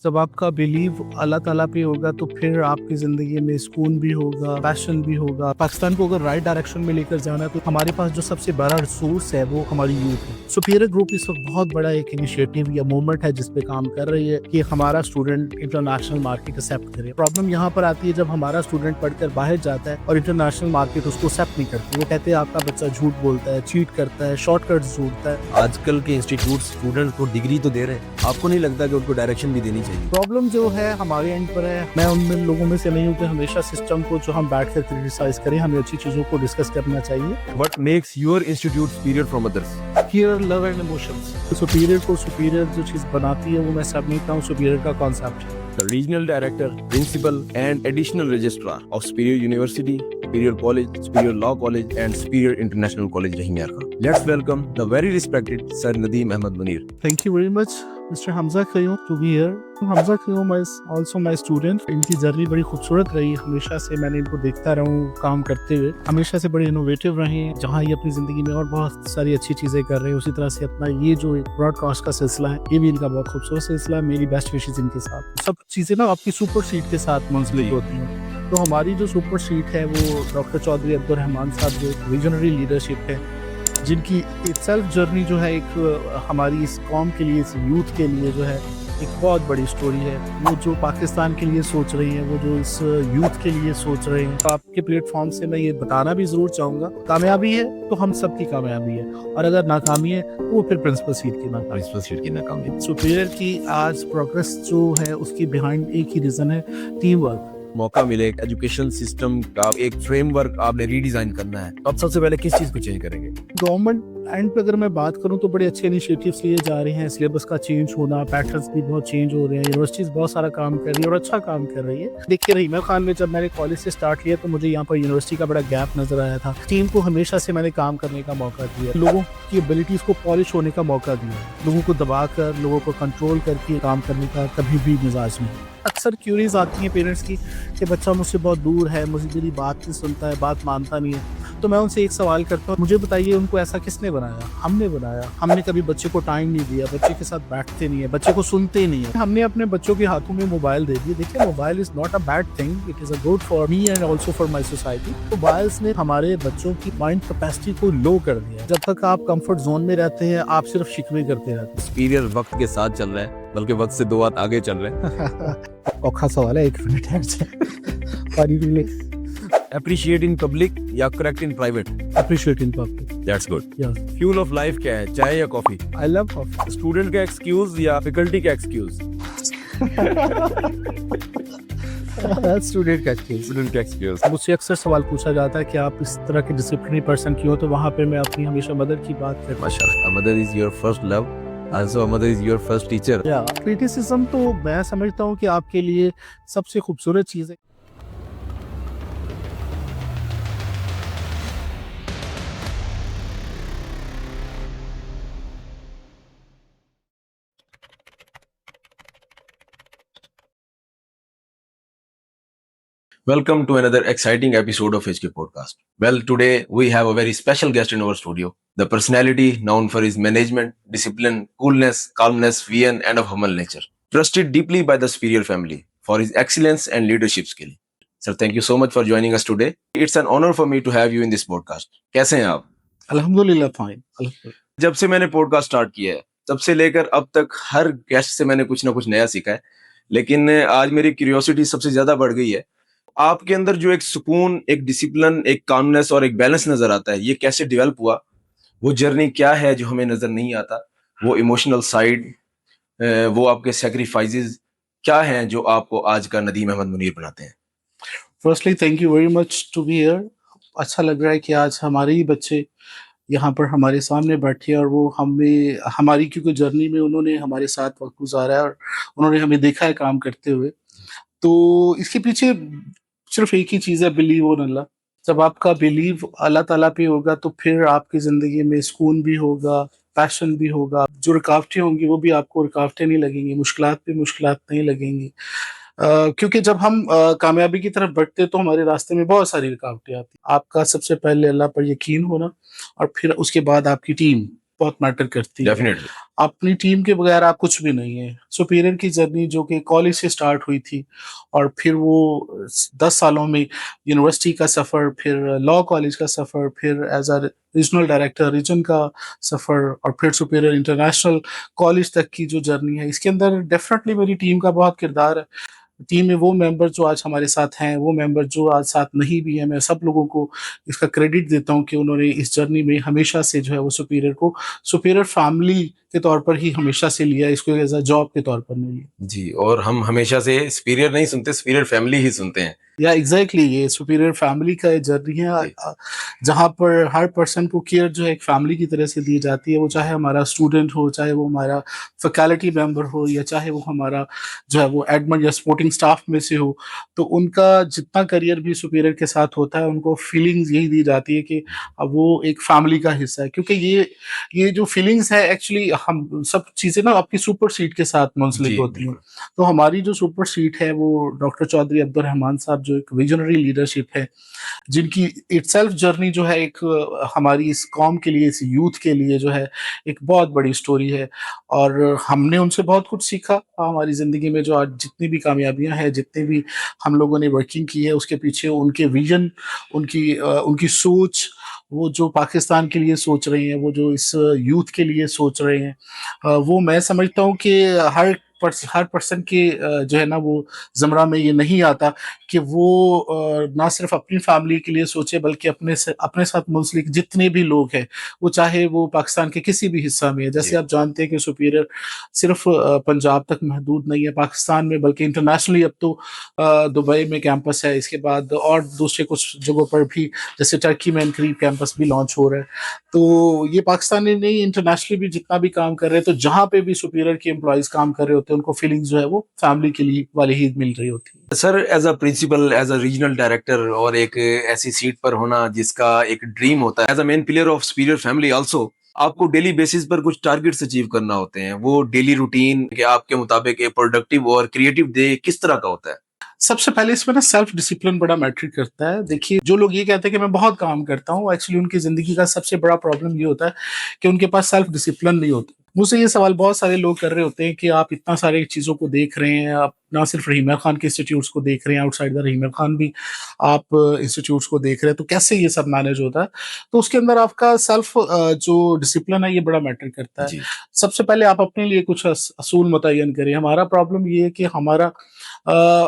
जब आपका बिलीव अल्लाह ताला पे होगा तो फिर आपकी ज़िंदगी में सुकून भी होगा, पैशन भी होगा। पाकिस्तान को अगर राइट डायरेक्शन में लेकर जाना है तो हमारे पास जो सबसे बड़ा रिसोर्स है वो हमारी यूथ है। सुपीरियर ग्रुप इस वक्त बहुत बड़ा एक इनिशिएटिव या मूवमेंट है जिस पे काम कर रही है कि हमारा स्टूडेंट इंटरनेशनल मार्केट एक्सेप्ट करे। प्रॉब्लम यहाँ पर आती है जब हमारा स्टूडेंट पढ़कर बाहर जाता है और इंटरनेशनल मार्केट उसको एक्सेप्ट नहीं करती। वो कहते हैं आपका बच्चा झूठ बोलता है, चीट करता है, शॉर्टकट ढूंढता है। आजकल के इंस्टीट्यूट स्टूडेंट को डिग्री तो दे रहे हैं, आपको नहीं लगता कि उनको डायरेक्शन भी देनी चाहिए? प्रॉब्लम जो है हमारे एंड पर है। मैं उन लोगों में से नहीं हूँ कि हमेशा सिस्टम को जो हम बैठ कर क्रिटिसाइज करें। हमें अच्छी चीजों को डिस्कस करना चाहिए। What makes your institute superior from others? Care, love and emotions. Superior को सुपीरियर जो चीज बनाती है वो मैं समझता हूँ सुपीरियर का कॉन्सेप्ट है। The regional director, principal, and additional registrar of Superior University, Superior College, Superior Law College, and Superior International College, Rahim Yar Khan. Let's welcome the very respected Sir Nadeem Ahmed Munir. Thank you very much, Mr. Hamza Qayyum, to be here. Hamza Qayyum is also my student. इनकी journey बड़ी खूबसूरत रही। हमेशा से मैंने इनको देखता रहा हूँ काम करते हुए। हमेशा से बड़े इनोवेटिव रहे हैं। जहाँ ये अपनी जिंदगी में और बहुत सारी अच्छी चीजें कर रहे हैं, उसी तरह से अपना ये जो एक ब्रॉडकास्ट का सिलसिला है ये भी इनका बहुत खूबसूरत सिलसिला है। मेरी बेस्ट विशेष इनके साथ। सब चीजें ना आपकी सुपर सीट के साथ मुंसलिक होती हैं। तो हमारी जो सुपर सीट है वो डॉक्टर चौधरी अब्दुल रहमान साहब जो विजनरी लीडरशिप है, जिनकी सेल्फ जर्नी जो है एक हमारी इस कौम के लिए, इस यूथ के लिए जो है एक बहुत बड़ी स्टोरी है। वो जो पाकिस्तान के लिए सोच रही है, वो जो इस यूथ के लिए सोच रहे हैं। तो आपके प्लेटफॉर्म से मैं ये बताना भी जरूर चाहूँगा, कामयाबी है तो हम सब की कामयाबी है, और अगर नाकामी है तो वो फिर प्रिंसिपल सीट की नाकामी। सुपीरियर की आज प्रोग्रेस जो है उसकी बिहाइंड एक ही रीज़न है, टीम वर्क। मौका मिले एजुकेशन सिस्टम का एक फ्रेमवर्क आपने रीडिजाइन करना है, तो आप सबसे पहले किस चीज को चेंज करेंगे? गवर्नमेंट एंड पे अगर मैं बात करूं तो बड़े अच्छे इनिशिएटिव्स लिए जा रहे हैं। सिलेबस का चेंज होना, पैटर्न्स भी बहुत चेंज हो रहे हैं। यूनिवर्सिटीज बहुत सारा काम कर रही है और अच्छा काम कर रही है। देखिए रहीमा खान में जब मैंने कॉलेज से स्टार्ट किया तो मुझे यहाँ पर यूनिवर्सिटी का बड़ा गैप नजर आया था। टीम को हमेशा से मैंने काम करने का मौका दिया, लोगों की एबिलिटीज को पॉलिश होने का मौका दिया, लोगों को दबाकर, लोगों को कंट्रोल करके काम करने का कभी भी मिजाज नहीं। अक्सर क्यूरीज आती हैं पेरेंट्स की कि बच्चा मुझसे बहुत दूर है, मुझे मेरी बात नहीं सुनता है, बात मानता नहीं है। तो मैं उनसे एक सवाल करता हूँ, मुझे बताइए उनको ऐसा किसने बनाया? हमने बनाया। हमने कभी बच्चे को टाइम नहीं दिया, बच्चे के साथ बैठते नहीं है, बच्चे को सुनते नहीं है। हमने अपने बच्चों के हाथों में मोबाइल दे दिए। देखिए mobile is not a bad thing, it is a good for me and also for my society. Mobiles ने हमारे बच्चों की माइंड कैपेसिटी को लो कर दिया। जब तक आप कंफर्ट जोन में रहते हैं आप सिर्फ शिकवे करते रहते हैं। सुपीरियर वक्त के साथ चल रहा है, बल्कि वक्त से 2 हाथ आगे चल रहे हैं। औखा सवाल है, 1 मिनट। अप्रिशिएट इन पब्लिक या correct in private? Appreciate in public. That's good. Yes, fuel of life क्या है, चाय या coffee? I love coffee. Student का एक्सक्यूज या फैकल्टी का एक्सक्यूज? स्टूडेंट का एक्सपीरियंस। स्टूडेंट का एक्सक्यूज। मुझसे अक्सर सवाल पूछा जाता है कि आप इस तरह के डिसिप्लिनरी पर्सन क्यों हो, तो वहाँ पे मैं अपनी हमेशा मदर की बात करता हूँ। माशाल्लाह, mother is your first love, also mother is your first teacher. Criticism तो मैं समझता हूँ कि आपके लिए सबसे खूबसूरत चीज़ है। Welcome to another exciting episode of HK Podcast. Well, today we have a very special guest in our studio. The personality known for his management, discipline, coolness, calmness, vision, and of humble nature. Trusted deeply by the Superior family for his excellence and leadership skill. Sir, thank you so much for joining us today. It's an honor for me to have you in this podcast. कैसे हैं आप? अल्हम्दुलिल्लाह fine. जब से मैंने podcast start किया है, तब से लेकर अब तक हर गेस्ट से मैंने कुछ ना कुछ नया सीखा है। लेकिन आज मेरी क्यूरियोसिटी सबसे ज्यादा बढ़ गई है। आपके अंदर जो एक सुकून, एक डिसिप्लिन, एक कामनेस और एक बैलेंस नजर आता है, ये कैसे डेवलप हुआ? वो जर्नी क्या है जो हमें नजर नहीं आता? वो इमोशनल साइड, वो आपके सैक्रिफाइसेस क्या हैं जो आपको आज का नदीम अहमद मुनीर बनाते हैं? Firstly thank you very much to be here. अच्छा लग रहा है कि आज हमारे ही बच्चे यहाँ पर हमारे सामने बैठे और वो हमें हमारी क्योंकि जर्नी में उन्होंने हमारे साथ वक्त गुजारा है और उन्होंने हमें देखा है काम करते हुए। तो इसके पीछे सिर्फ एक ही चीज़ है, बिलीव ऑन अल्लाह। जब आपका बिलीव अल्लाह ताला पे होगा तो फिर आपकी ज़िंदगी में सुकून भी होगा, पैशन भी होगा। जो रुकावटें होंगी वो भी आपको रुकावटें नहीं लगेंगी, मुश्किलात पे मुश्किलात नहीं लगेंगी। क्योंकि जब हम कामयाबी की तरफ बढ़ते हैं तो हमारे रास्ते में बहुत सारी रुकावटें आती हैं। आपका सबसे पहले अल्लाह पर यकीन होना और फिर उसके बाद आपकी टीम। बहुत मैटर करती है। डेफिनेटली। अपनी टीम के बगैर आप कुछ भी नहीं है। सुपीरियर की जर्नी जो कि कॉलेज से स्टार्ट हुई थी और फिर वो 10 सालों में यूनिवर्सिटी का सफ़र, फिर लॉ कॉलेज का सफ़र, फिर as a regional director region का सफ़र और फिर सुपीरियर इंटरनेशनल कॉलेज तक की जो जर्नी है, इसके अंदर डेफिनेटली मेरी टीम का बहुत किरदार है। टीम में वो मेंबर जो आज हमारे साथ हैं, वो मेंबर जो आज साथ नहीं भी हैं, मैं सब लोगों को इसका क्रेडिट देता हूँ कि उन्होंने इस जर्नी में हमेशा से जो है वो सुपीरियर को सुपीरियर फैमिली के तौर पर ही हमेशा से लिया, इसको एज अ जॉब के तौर पर नहीं लिया। जी, और हम हमेशा से सुपीरियर नहीं सुनते, सुपीरियर फैमिली ही सुनते हैं। या एग्जैक्टली ये सुपीरियर फैमिली का एक जर्नी है, जी। जहाँ पर हर पर्सन को केयर जो है एक फैमिली की तरह से दी जाती है। वो चाहे हमारा स्टूडेंट हो, चाहे वो हमारा फैकल्टी मेंबर हो, या चाहे वो हमारा जो है वो एडमिन या सपोर्टिंग स्टाफ में से हो, तो उनका जितना करियर भी सुपीरियर के साथ होता है, उनको फीलिंग्स यही दी जाती है कि अब वो एक फैमिली का हिस्सा है। क्योंकि ये जो फीलिंग्स है एक्चुअली हम सब चीज़ें ना आपकी सुपर सीट के साथ मुंसलिक जी, होती हैं। बिल्कुल। तो हमारी जो सुपर सीट है वो डॉक्टर चौधरी अब्दुल रहमान साहब जो एक विजनरी लीडरशिप है, जिनकी इटसेल्फ जर्नी जो है एक हमारी इस कौम के लिए, इस यूथ के लिए जो है एक बहुत बड़ी स्टोरी है। और हमने उनसे बहुत कुछ सीखा। हमारी ज़िंदगी में जो आज जितनी भी कामयाबियाँ हैं, जितनी भी हम लोगों ने वर्किंग की है, उसके पीछे उनके विज़न, उनकी सोच, वो जो पाकिस्तान के लिए सोच रहे हैं, वो जो इस यूथ के लिए सोच रहे हैं, वो मैं समझता हूँ कि हर पर्सन के जो है ना वो ज़मरा में ये नहीं आता कि वो ना सिर्फ अपनी फैमिली के लिए सोचे, बल्कि अपने साथ मुंसलिक जितने भी लोग हैं, वो चाहे वो पाकिस्तान के किसी भी हिस्सा में है। जी, जैसे आप जानते हैं कि सुपीरियर सिर्फ पंजाब तक महदूद नहीं है पाकिस्तान में, बल्कि इंटरनेशनली अब तो दुबई में कैंपस है, इसके बाद और दूसरे कुछ जगहों पर भी, जैसे टर्की में करीब कैंपस भी लॉन्च हो रहा है। तो ये पाकिस्तान में नहीं, इंटरनेशनली भी जितना भी काम कर रहे हैं, तो जहाँ पे भी सुपीरियर के एम्प्लॉयज़ काम कर रहे होते हैं, उनको फीलिंग्स जो है वो फैमिली के लिए वाली ही मिल रही होती है। Sir as a principal, as a regional director और एक ऐसी सीट पर होना जिसका एक ड्रीम होता है, as a main pillar of superior family also, आपको डेली बेसिस पर कुछ टारगेट्स अचीव करना होते हैं। वो डेली रूटीन के आपके मुताबिक एक प्रोडक्टिव और क्रिएटिव डे किस तरह का होता है? सबसे पहले इसमें ना सेल्फ डिसिप्लिन बड़ा मैटर करता है। जी, देखिए, जो लोग ये कहते हैं कि मैं बहुत काम करता हूँ, एक्चुअली उनकी ज़िंदगी का सबसे बड़ा प्रॉब्लम ये होता है कि उनके पास सेल्फ डिसिप्लिन नहीं होता। मुझसे ये सवाल बहुत सारे लोग कर रहे होते हैं कि आप इतना सारी चीज़ों को देख रहे हैं, आप ना सिर्फ रहीमा खान के इंस्टीट्यूट्स को देख रहे हैं, आउटसाइड द रहीमा खान भी आप इंस्टीट्यूट्स को देख रहे हैं, तो कैसे ये सब मैनेज होता है? तो उसके अंदर आपका सेल्फ जो डिसिप्लिन है, ये बड़ा मैटर करता है। जी, सबसे पहले आप अपने लिए कुछ असूल मुतय्यन करें। हमारा प्रॉब्लम ये है कि हमारा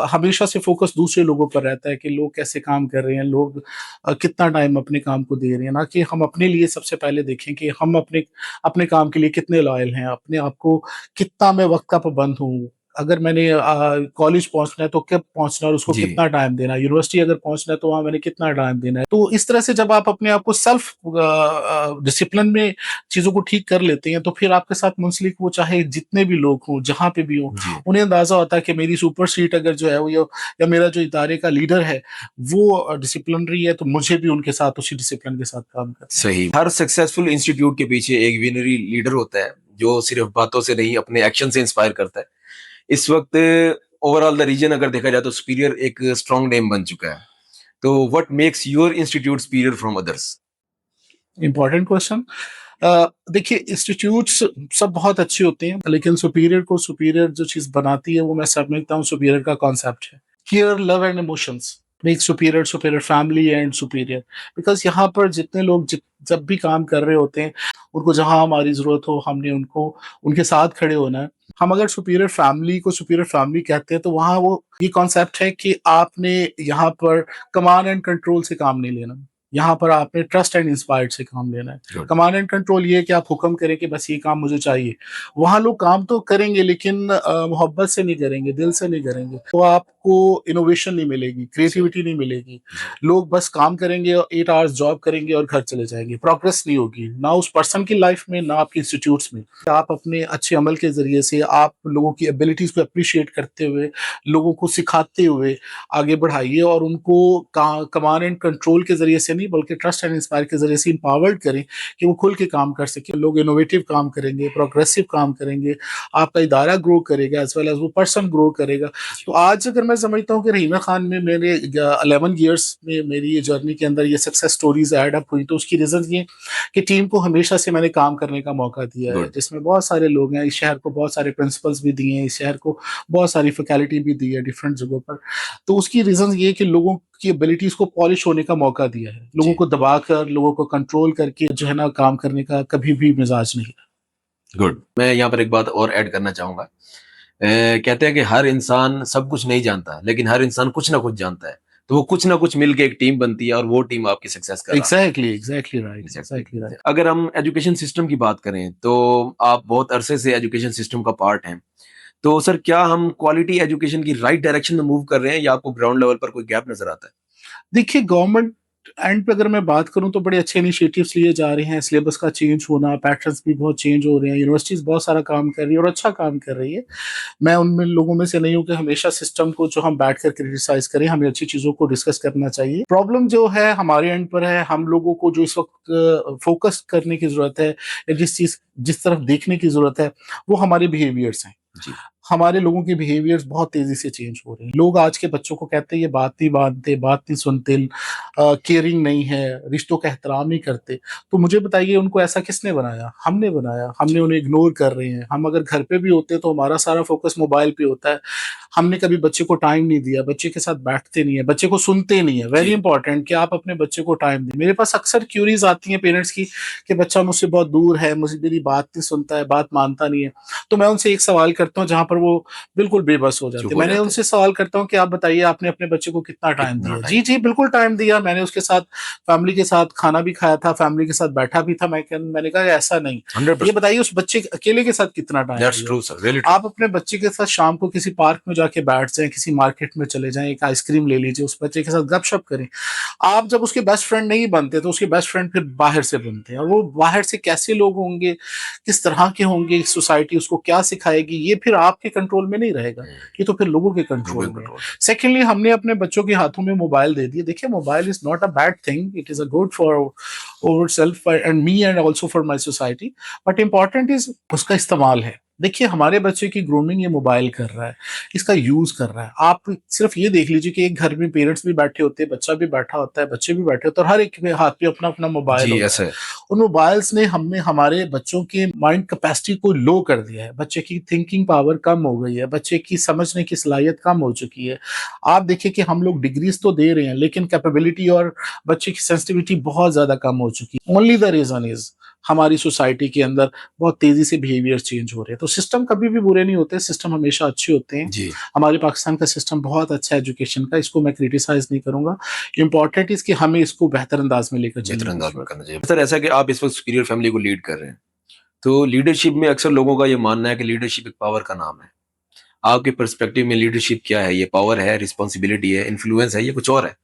हमेशा से फ़ोकस दूसरे लोगों पर रहता है कि लोग कैसे काम कर रहे हैं, लोग कितना टाइम अपने काम को दे रहे हैं, ना कि हम अपने लिए सबसे पहले देखें कि हम अपने अपने काम के लिए कितने लॉयल हैं, अपने आप को कितना मैं वक़्त का पाबंद हूँ। अगर मैंने कॉलेज पहुँचना है तो कब पहुँचना है और उसको जी, कितना टाइम देना है, यूनिवर्सिटी अगर पहुँचना है तो वहाँ मैंने कितना टाइम देना है। तो इस तरह से जब आप अपने आप को सेल्फ डिसिप्लिन में चीज़ों को ठीक कर लेते हैं, तो फिर आपके साथ मुंसलिक वो चाहे जितने भी लोग हों, जहाँ पे भी हों, जी, उन्हें अंदाज़ा होता है कि मेरी सुपर सीट अगर जो है वो या मेरा जो इदारे का लीडर है, वो डिसिप्लिनरी है, तो मुझे भी उनके साथ उसी डिसिप्लिन के साथ काम करना है। सही। हर सक्सेसफुल इंस्टीट्यूट के पीछे एक विनरी लीडर होता है, जो सिर्फ बातों से नहीं, अपने एक्शन से इंस्पायर करता है। इस वक़्त ओवरऑल द रीजन अगर देखा जाए तो सुपीरियर एक स्ट्रॉन्ग नेम बन चुका है। तो what makes your institute superior from others? Important question. देखिए, इंस्टीट्यूट्स सब बहुत अच्छे होते हैं, लेकिन सुपीरियर को सुपीरियर जो चीज़ बनाती है, वो मैं समझता हूँ सुपीरियर का कॉन्सेप्ट है। Care, love and emotions make superior superior family and superior. Because यहाँ पर जितने लोग जब भी काम कर रहे होते हैं, उनको जहाँ हमारी ज़रूरत हो, हमने उनको उनके साथ खड़े होना है। हम अगर सुपीरियर फैमिली को सुपीरियर फैमिली कहते हैं, तो वहाँ वो ये कॉन्सेप्ट है कि आपने यहाँ पर कमांड एंड कंट्रोल से काम नहीं लेना। यहाँ पर आपने ट्रस्ट एंड इंस्पायर्ड से काम लेना है। गुड। कमांड एंड कंट्रोल ये है कि आप हुक्म करें कि बस ये काम मुझे चाहिए। वहाँ लोग काम तो करेंगे, लेकिन मोहब्बत से नहीं करेंगे, दिल से नहीं करेंगे। तो आपको इनोवेशन नहीं मिलेगी, सही। क्रिएटिविटी नहीं मिलेगी। जी, लोग बस काम करेंगे और 8 आवर्स जॉब करेंगे और घर चले जाएँगे। प्रोग्रेस नहीं होगी, ना उस पर्सन की लाइफ में, ना आपके इंस्टीट्यूट्स में। आप अपने अच्छे अमल के ज़रिए से आप लोगों की एबिलिटीज़ को एप्रिशिएट करते हुए, लोगों को सिखाते हुए आगे बढ़ाइए, और उनको का कमांड एंड कंट्रोल के ज़रिए से नहीं बल्कि ट्रस्ट एंड इंस्पायर के जरिए से एम्पावर्ड करें कि वो खुल के काम कर सके, लोग इनोवेटिव काम करेंगे, प्रोग्रेसिव काम करेंगे, आपका इदारा ग्रो करेगा एज वेल एज वो पर्सन ग्रो करेगा। तो आज अगर मैं समझता हूँ कि रहीना खान में मेरे 11 ईयर्स में मेरी ये जर्नी के अंदर ये सक्सेस स्टोरीज ऐड अप हुई, तो उसकी रीजन ये कि टीम को हमेशा से मैंने काम करने का मौका दिया है, गुड। जिसमें बहुत सारे लोग हैं। इस शहर को बहुत सारे प्रिंसिपल्स भी दिए हैं, इस शहर को बहुत सारी फैकल्टी भी दी है डिफरेंट जगहों पर। तो उसकी रीजन ये है कि लोगों की एबिलिटीज को पॉलिश होने का मौका दिया है, लोगों जी। को दबाकर, लोगों को कंट्रोल करके जो है ना काम करने का कभी भी मिजाज नहीं है। गुड। मैं यहाँ पर एक बात और ऐड करना चाहूंगा। कहते हैं कि हर इंसान सब कुछ नहीं जानता, लेकिन हर इंसान कुछ ना कुछ जानता है। तो वो कुछ ना कुछ मिलके एक टीम बनती है और वो टीम आपकी सक्सेस कर रहा है। Exactly right, Exactly. Exactly right. अगर हम एजुकेशन सिस्टम की बात करें तो आप बहुत अरसे से एजुकेशन सिस्टम का पार्ट हैं। तो सर, क्या हम क्वालिटी एजुकेशन की राइट डायरेक्शन में मूव कर रहे हैं या आपको ग्राउंड लेवल पर कोई गैप नजर आता है? देखिए, गवर्नमेंट एंड पे अगर मैं बात करूं तो बड़े अच्छे इनिशिएटिव्स लिए जा रहे हैं, सिलेबस का चेंज होना, पैटर्न्स भी बहुत चेंज हो रहे हैं, यूनिवर्सिटीज बहुत सारा काम कर रही है और अच्छा काम कर रही है। मैं उनमें लोगों में से नहीं हूं कि हमेशा सिस्टम को जो हम बैठ कर क्रिटिसाइज करें, हमें अच्छी चीजों को डिस्कस करना चाहिए। प्रॉब्लम जो है हमारे एंड पर है, हम लोगों को जो इस वक्त फोकस करने की जरूरत है या जिस तरफ देखने की जरूरत है वो हमारे बिहेवियर्स हैं। जी। हमारे लोगों के बिहेवियर्स बहुत तेजी से चेंज हो रहे हैं। लोग आज के बच्चों को कहते हैं ये बात नहीं मानते, बात नहीं सुनते, केयरिंग नहीं है, रिश्तों का एहतराम नहीं करते। तो मुझे बताइए उनको ऐसा किसने बनाया? हमने बनाया। हमने उन्हें इग्नोर कर रहे हैं। हम अगर घर पे भी होते तो हमारा सारा फोकस मोबाइल पे होता है। हमने कभी बच्चे को टाइम नहीं दिया, बच्चे के साथ बैठते नहीं है, बच्चे को सुनते नहीं है। वेरी जी। इंपॉर्टेंट कि आप अपने बच्चे को टाइम दें। मेरे पास अक्सर क्यूरीज आती हैं पेरेंट्स की कि बच्चा मुझसे बहुत दूर है, मुझे मेरी बात नहीं सुनता है, बात मानता नहीं है। तो मैं उनसे एक सवाल करता हूँ जहां पर वो बिल्कुल बेबस हो जाते चुप हैं। हो मैंने जाते उनसे सवाल करता हूँ कि आप बताइए आपने अपने बच्चे को कितना टाइम कितना दिया? टाइम? जी जी बिल्कुल टाइम दिया, मैंने उसके साथ फैमिली के साथ खाना भी खाया था, फैमिली के साथ बैठा भी था। मैंने कहा ऐसा नहीं। ये 100%। बताइए उस बच्चे अकेले के साथ कितना टाइम दैट्स दिया? True sir, really true. आप अपने बच्चे के साथ शाम को किसी पार्क में जाके बैठ जाएं, किसी मार्केट में चले जाएं, एक आइसक्रीम ले लीजिए, उस बच्चे के साथ गपशप करें। आप जब उसके बेस्ट फ्रेंड नहीं बनते तो उसके बेस्ट फ्रेंड फिर बाहर से बनते हैं, और वो बाहर से कैसे लोग होंगे, किस तरह के होंगे, सोसाइटी उसको क्या सिखाएगी, ये फिर आपके कंट्रोल में नहीं रहेगा, ये तो फिर लोगों के कंट्रोल में है। कंट्रोल। सेकेंडली, हमने अपने बच्चों के हाथों में मोबाइल दे दिए। देखिए, mobile is not a bad thing, it is a good for over self and me and also for my society, but important is उसका इस्तेमाल है। देखिए, हमारे बच्चे की ग्रूमिंग ये मोबाइल कर रहा है, इसका यूज कर रहा है। आप सिर्फ ये देख लीजिए कि एक घर में पेरेंट्स भी बैठे होते हैं, बच्चा भी बैठा होता है, बच्चे भी बैठे होते हैं, और हर एक के हाथ पे अपना अपना मोबाइल जी, होता ऐसा है। है। उन मोबाइल्स ने हमने हमारे बच्चों के माइंड कैपेसिटी को लो कर दिया है। बच्चे की थिंकिंग पावर कम हो गई है, बच्चे की समझने की सलाहियत कम हो चुकी है। आप देखिए कि हम लोग डिग्रीज तो दे रहे हैं, लेकिन कैपेबिलिटी और बच्चे की सेंसिटिविटी बहुत ज्यादा कम हो चुकी है। ओनली द रीजन इज हमारी सोसाइटी के अंदर बहुत तेजी से बिहेवियर चेंज हो रहे हैं। तो सिस्टम कभी भी बुरे नहीं होते, सिस्टम हमेशा अच्छे होते हैं। जी। हमारे पाकिस्तान का सिस्टम बहुत अच्छा है एजुकेशन का, इसको मैं क्रिटिसाइज नहीं करूंगा। इंपॉर्टेंट इज कि हमें इसको बेहतर अंदाज में लेकर चलने बेहतर की अंदाज में जरूरत है। करना चाहिए सर। ऐसा कि आप इस वक्त सुपीरियर फैमिली को लीड कर रहे हैं, तो लीडरशिप में अक्सर लोगों का ये मानना है कि लीडरशिप एक पावर का नाम है। आपके पर्सपेक्टिव में लीडरशिप क्या है? ये पावर है, रिस्पॉन्सिबिलिटी है, इन्फ्लुएंस है, ये कुछ और है?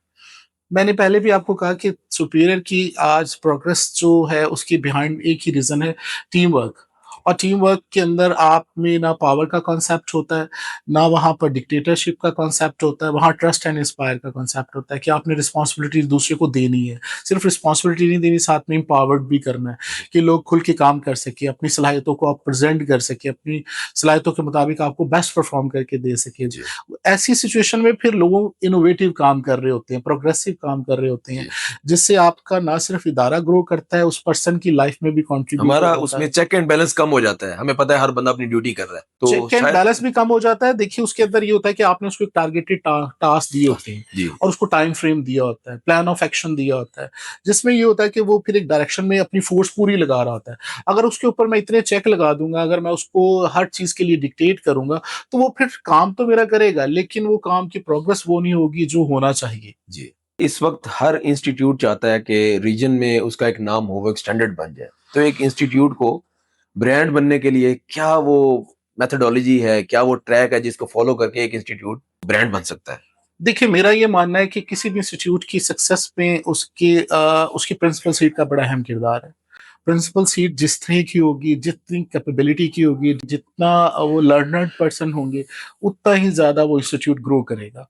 मैंने पहले भी आपको कहा कि सुपीरियर की आज प्रोग्रेस जो है उसकी बिहाइंड एक ही रीजन है, टीम वर्क। और टीम वर्क के अंदर आप में ना पावर का कॉन्सेप्ट होता है, ना वहाँ पर डिक्टेटरशिप का कॉन्सेप्ट होता है, वहाँ ट्रस्ट एंड इंस्पायर का कॉन्सेप्ट होता है कि आपने रिस्पॉन्सिबिलिटी दूसरे को देनी है। सिर्फ रिस्पॉन्सिबिलिटी नहीं देनी, साथ में एम्पावर्ड भी करना है कि लोग खुल के काम कर सके, अपनी सलाहियतों को आप प्रेजेंट कर सके, अपनी सलाहियतों के मुताबिक आपको बेस्ट परफॉर्म करके दे सके। जी। ऐसी सिचुएशन में फिर लोग इनोवेटिव काम कर रहे होते हैं, प्रोग्रेसिव काम कर रहे होते हैं, जी। जिससे आपका ना सिर्फ इदारा ग्रो करता है, उस पर्सन की लाइफ में भी कंट्रीब्यूटर हमारा होता उसमें है। चेक एंड बैलेंस कम हो जाता है, हमें पता है हर बंदा अपनी ड्यूटी कर रहा है, तो चेक एंड शायद। बैलेंस भी कम हो जाता है। देखिए, उसके अंदर ये होता है कि आपने उसको एक टारगेटेड टास्क दिए होते हैं जी। और उसको टाइम फ्रेम दिया होता है, प्लान ऑफ एक्शन दिया होता है, जिसमें ये होता है कि वो फिर एक डायरेक्शन में अपनी फोर्स पूरी लगा रहा होता है। अगर उसके ऊपर मैं इतने चेक लगा दूंगा, अगर मैं उसको हर चीज के लिए डिक्टेट करूंगा, तो वो फिर काम तो मेरा करेगा, लेकिन वो काम की प्रोग्रेस वो नहीं होगी जो होना चाहिए। जी। इस वक्त हर इंस्टीट्यूट चाहता है कि रीजन में उसका एक नाम हो, वो एक स्टैंडर्ड बन जाए। तो एक इंस्टीट्यूट को ब्रांड बनने के लिए क्या वो मेथोडोलॉजी है, क्या वो ट्रैक है जिसको फॉलो करके एक इंस्टीट्यूट ब्रांड बन सकता है? देखिए, मेरा ये मानना है कि किसी भी इंस्टीट्यूट की सक्सेस में उसकी प्रिंसिपल सीट का बड़ा अहम किरदार है। प्रिंसिपल सीट जिस तरह की होगी, जितनी कैपेबिलिटी की होगी, जितना वो लर्नर्ड पर्सन होंगे, उतना ही ज्यादा वो इंस्टीट्यूट ग्रो करेगा।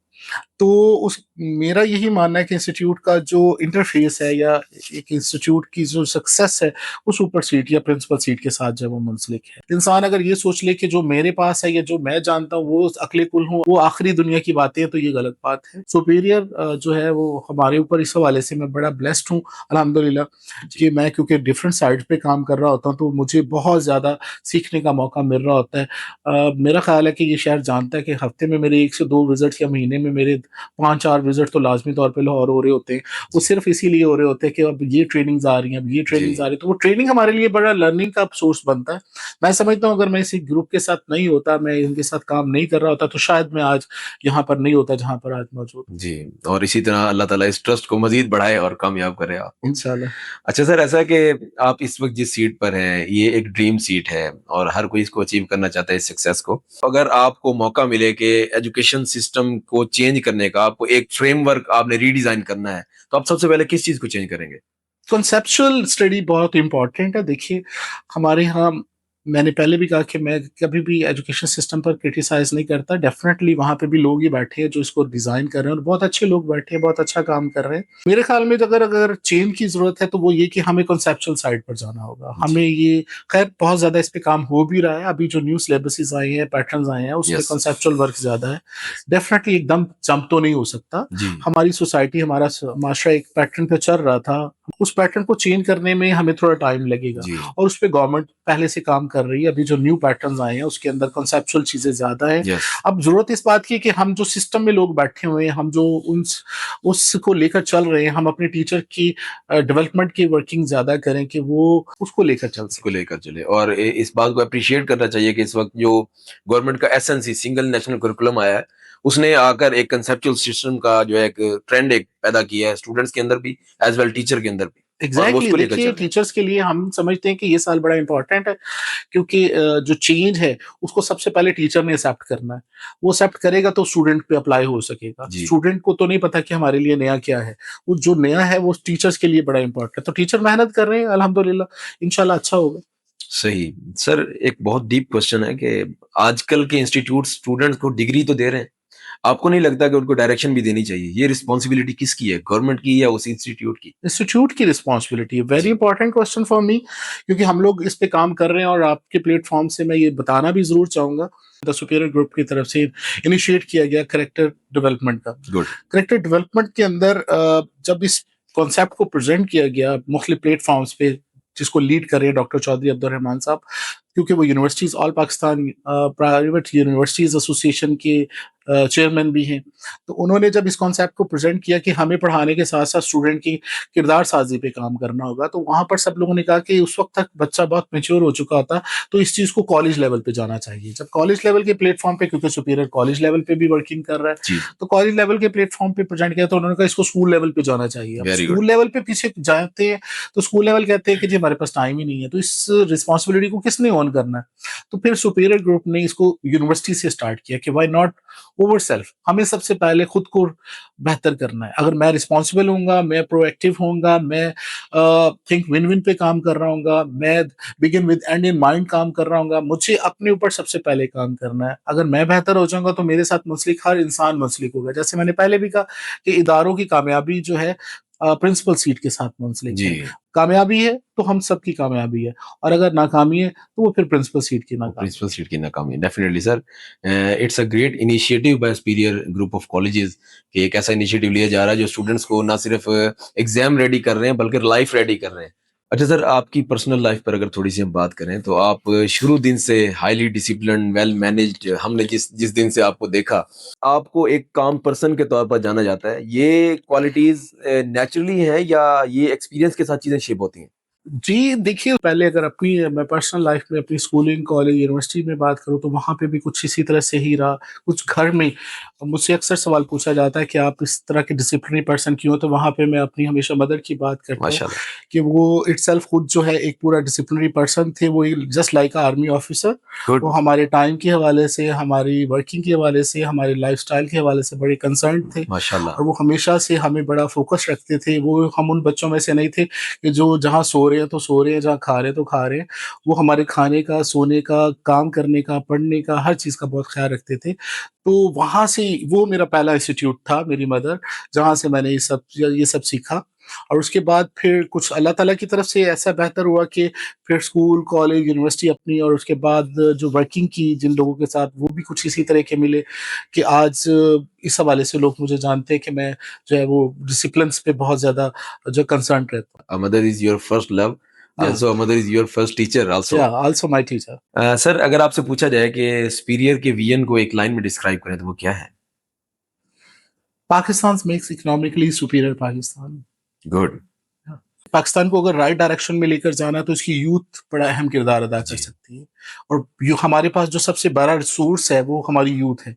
तो उस मेरा यही मानना है कि इंस्टीट्यूट का जो इंटरफेस है या एक इंस्टीट्यूट की जो सक्सेस है वो सुपर सीट या प्रिंसिपल सीट के साथ जब वो मुंसलिक है। इंसान अगर ये सोच ले कि जो मेरे पास है या जो मैं जानता हूँ वो अकले कुल हूँ, वो आखिरी दुनिया की बातें हैं, तो ये गलत बात है। सुपीरियर जो है वो हमारे ऊपर, इस हवाले से मैं बड़ा ब्लेस्ड हूँ अल्हम्दुलिल्लाह कि मैं क्योंकि डिफरेंट साइड पे काम कर रहा होता हूँ तो मुझे बहुत ज़्यादा सीखने का मौका मिल रहा होता है। मेरा ख्याल है कि ये शहर जानता है कि हफ्ते में मेरे 1 से 2 विजिट या महीने में मेरे 5-4 विजिट तो लाजमी तौर पे लाहौर हो रहे होते हैं। वो सिर्फ इसीलिए हो रहे होते हैं कि अब ये ट्रेनिंग्स आ रही हैं, अब ये जी ट्रेनिंग्स आ रही है, तो वो ट्रेनिंग हमारे लिए बड़ा लर्निंग का सोर्स बनता है। मैं समझता हूँ अगर मैं इसी ग्रुप के साथ नहीं होता, मैं इनके साथ काम नहीं कर रहा होता, तो शायद मैं आज यहाँ पर नहीं होता जहाँ पर आज मौजूद हूँ। जी। और इसी तरह अल्लाह ताला इस ट्रस्ट को मजीद बढ़ाए और कामयाब करे आपको। इंशाल्लाह। अच्छा सर, ऐसा है कि आप इस वक्त जिस सीट पर हैं ये एक ड्रीम सीट है और हर कोई इसको अचीव करना चाहता है, इस सक्सेस को। अगर आपको मौका मिले कि एजुकेशन सिस्टम को चेंज करने का, आपको एक फ्रेमवर्क आपने रीडिजाइन करना है, तो आप सबसे पहले किस चीज को चेंज करेंगे? कॉन्सेप्चुअल स्टडी बहुत इंपॉर्टेंट है। देखिए, हमारे यहाँ, मैंने पहले भी कहा कि मैं कभी भी एजुकेशन सिस्टम पर क्रिटिसाइज नहीं करता। डेफिनेटली वहाँ पे भी लोग ही बैठे हैं जो इसको डिज़ाइन कर रहे हैं और बहुत अच्छे लोग बैठे हैं, बहुत अच्छा काम कर रहे हैं। मेरे ख्याल में अगर अगर चेंज की ज़रूरत है तो वो ये कि हमें कॉन्सेप्चुअल साइड पर जाना होगा। जी। हमें ये, खैर बहुत ज़्यादा इस पे काम हो भी रहा है। अभी जो न्यू सिलेबसेस आए हैं, पैटर्न्स आए हैं, उसमें यस। कॉन्सेप्चुअल वर्क ज़्यादा है। डेफिनेटली एकदम जंप तो नहीं हो सकता। जी। हमारी सोसाइटी, हमारा माशरा एक पैटर्न पे चल रहा था, उस पैटर्न को चेंज करने में हमें थोड़ा टाइम लगेगा जी। और उस पे गवर्नमेंट पहले से काम कर रही है। अभी जो न्यू पैटर्न्स आए हैं उसके अंदर कॉन्सेप्चुअल चीजें ज्यादा हैं। यस। अब जरूरत इस बात की कि हम जो सिस्टम में लोग बैठे हुए हैं, हम जो उसको लेकर चल रहे हैं, हम अपने टीचर की डेवलपमेंट की वर्किंग ज्यादा करें कि वो उसको लेकर चल उसको सके। लेकर चले। और इस बात को अप्रिशिएट करना चाहिए कि इस वक्त जो गवर्नमेंट का एसएनसी सिंगल नेशनल करिकुलम आया है, उसने आकर एक कंसेप्चुअल सिस्टम का जो है एक ट्रेंड एक पैदा किया है स्टूडेंट्स के अंदर भी, एज वेल टीचर के अंदर भी, और वो एग्जैक्टली उसको लेकर देखिए, चल रहे हैं। टीचर्स के लिए हम समझते हैं कि ये साल बड़ा इंपॉर्टेंट है क्योंकि जो चेंज है उसको सबसे पहले टीचर ने एक्सेप्ट करना है। वो एक्सेप्ट करेगा तो स्टूडेंट पे अप्लाई हो सकेगा। जी। स्टूडेंट को तो नहीं पता कि हमारे लिए नया क्या है। वो जो नया है वो टीचर्स के लिए बड़ा इंपॉर्टेंट है। तो टीचर मेहनत कर रहे हैं, अल्हम्दुलिल्लाह इंशाल्लाह अच्छा होगा। सही। सर, एक बहुत डीप क्वेश्चन है कि आजकल के इंस्टीट्यूट स्टूडेंट्स को डिग्री तो दे रहे हैं, आपको नहीं लगता कि उनको डायरेक्शन भी देनी चाहिए? ये रिस्पॉन्सिबिलिटी किसकी है, गवर्नमेंट की या उस इंस्टीट्यूट की? इंस्टीट्यूट की रिस्पॉन्सिबिलिटी है। वेरी जी। इंपॉर्टेंट क्वेश्चन फॉर मी, क्योंकि हम लोग इस पे काम कर रहे हैं और आपके प्लेटफॉर्म से मैं ये बताना भी जरूर चाहूंगा, द सुपीरियर ग्रुप की तरफ से इनिशिएट किया गया करेक्टर डेवलपमेंट का। गुड। करेक्टर डेवलपमेंट के अंदर जब इस कॉन्सेप्ट को प्रेजेंट किया गया मुख्तलिफ प्लेटफॉर्म्स पे, जिसको लीड कर रहे हैं डॉक्टर चौधरी अब्दुल रहमान साहब, क्योंकि वो universities, all Pakistan private universities association के चेयरमैन भी हैं। तो उन्होंने जब इस कॉन्सेप्ट को प्रेजेंट किया कि हमें पढ़ाने के साथ साथ स्टूडेंट की किरदार साजी पे काम करना होगा, तो वहां पर सब लोगों ने कहा कि उस वक्त तक बच्चा बहुत मेच्योर हो चुका होता, तो इस चीज को कॉलेज लेवल पे जाना चाहिए। जब कॉलेज लेवल के प्लेटफॉर्म पे, क्योंकि सुपीरियर कॉलेज लेवल पे भी वर्किंग कर रहा है, जी। तो कॉलेज लेवल के प्लेटफॉर्म पे प्रेजेंट किया तो उन्होंने कहा इसको स्कूल लेवल पे जाना चाहिए। अब वेरी गुड। स्कूल लेवल पे पीछे जाते हैं तो स्कूल लेवल कहते हैं कि जी हमारे पास टाइम ही नहीं है, तो इस रिस्पॉन्सिबिलिटी को किसने ऑन करना है? तो फिर सुपीरियर ग्रुप ने इसको यूनिवर्सिटी से स्टार्ट किया कि व्हाई नॉट ओवर सेल्फ, हमें सबसे पहले खुद को बेहतर करना है। अगर मैं रिस्पॉन्सिबल होऊंगा, मैं प्रोएक्टिव होऊंगा, मैं थिंक विन विन पे काम कर रहा हूँ, मैं begin with and in mind काम कर रहा हूँ, मुझे अपने ऊपर सबसे पहले काम करना है। अगर मैं बेहतर हो जाऊंगा तो मेरे साथ मुंसलिक हर इंसान मुंसलिक होगा। जैसे मैंने पहले भी कहा कि इदारों की कामयाबी जो है प्रिंसिपल सीट के साथ मुंसलिक जी। है। कामयाबी है तो हम सबकी कामयाबी है, और अगर नाकामी है तो वो फिर प्रिंसिपल सीट की नाकामी। प्रिंसिपल सीट की नाकामी, definitely sir. It's a great initiative by superior group of colleges कि एक ऐसा इनिशिएटिव लिया जा रहा है जो स्टूडेंट्स को ना सिर्फ एग्जाम रेडी कर रहे हैं बल्कि लाइफ रेडी कर रहे हैं। अच्छा सर, आपकी पर्सनल लाइफ पर अगर थोड़ी सी हम बात करें तो आप शुरू दिन से हाईली डिसिप्लिन, वेल मैनेज्ड, हमने जिस जिस दिन से आपको देखा, आपको एक काम पर्सन के तौर पर जाना जाता है। ये क्वालिटीज नेचुरली हैं या ये एक्सपीरियंस के साथ चीजें शेप होती हैं? जी, देखिए, पहले अगर अपनी मैं पर्सनल लाइफ में अपनी स्कूलिंग, कॉलेज, यूनिवर्सिटी में बात करूँ तो वहाँ पे भी कुछ इसी तरह से ही रहा। कुछ घर में मुझसे अक्सर सवाल पूछा जाता है कि आप इस तरह के डिसिप्लिनरी पर्सन क्यों हो? तो वहाँ पे मैं अपनी हमेशा मदर की बात करता हूँ माशाल्लाह। कि वो इटसेल्फ खुद जो है एक पूरा डिसिप्लिनरी पर्सन थे। वो जस्ट लाइक अ आर्मी ऑफिसर। वो गुड। हमारे टाइम के हवाले से, हमारी वर्किंग के हवाले से, हमारे लाइफ़स्टाइल के हवाले से बड़े कंसर्न्ड थे माशाल्लाह। और वो हमेशा से हमें बड़ा फ़ोकस रखते थे। वो हम उन बच्चों में से नहीं थे कि जो जहाँ सो रहे हैं तो सो रहे हैं, जहाँ खा रहे हैं तो खा रहे हैं। वो हमारे खाने का, सोने का, काम करने का, पढ़ने का, हर चीज़ का बहुत ख़्याल रखते थे। तो वहाँ से वो मेरा पहला इंस्टीट्यूट था, मेरी मदर, जहाँ से मैंने ये सब सीखा। और उसके बाद फिर कुछ अल्लाह ताला की तरफ से ऐसा बेहतर हुआ कि फिर स्कूल, कॉलेज, यूनिवर्सिटी अपनी, और उसके बाद जो वर्किंग की जिन लोगों के साथ, वो भी कुछ इसी तरह के मिले कि आज इस हवाले से लोग मुझे जानते हैं कि मैं जो है वो डिसिप्लिन्स पे बहुत ज़्यादा जो कंसर्न रहता हूँ। A mother is your first love. या Also, a mother is your first teacher also. या आल्सो माय टीचर। सर, अगर आपसे पूछा जाए कि सुपीरियर के विजन को एक लाइन में डिस्क्राइब करें तो वो क्या है? Pakistan makes economically superior Pakistan. Good. Pakistan को अगर राइट डायरेक्शन में लेकर जाना है तो इसकी यूथ बड़ा अहम किरदार अदा कर जी। सकती है। और हमारे पास जो सबसे बड़ा रिसोर्स है वो हमारी यूथ है।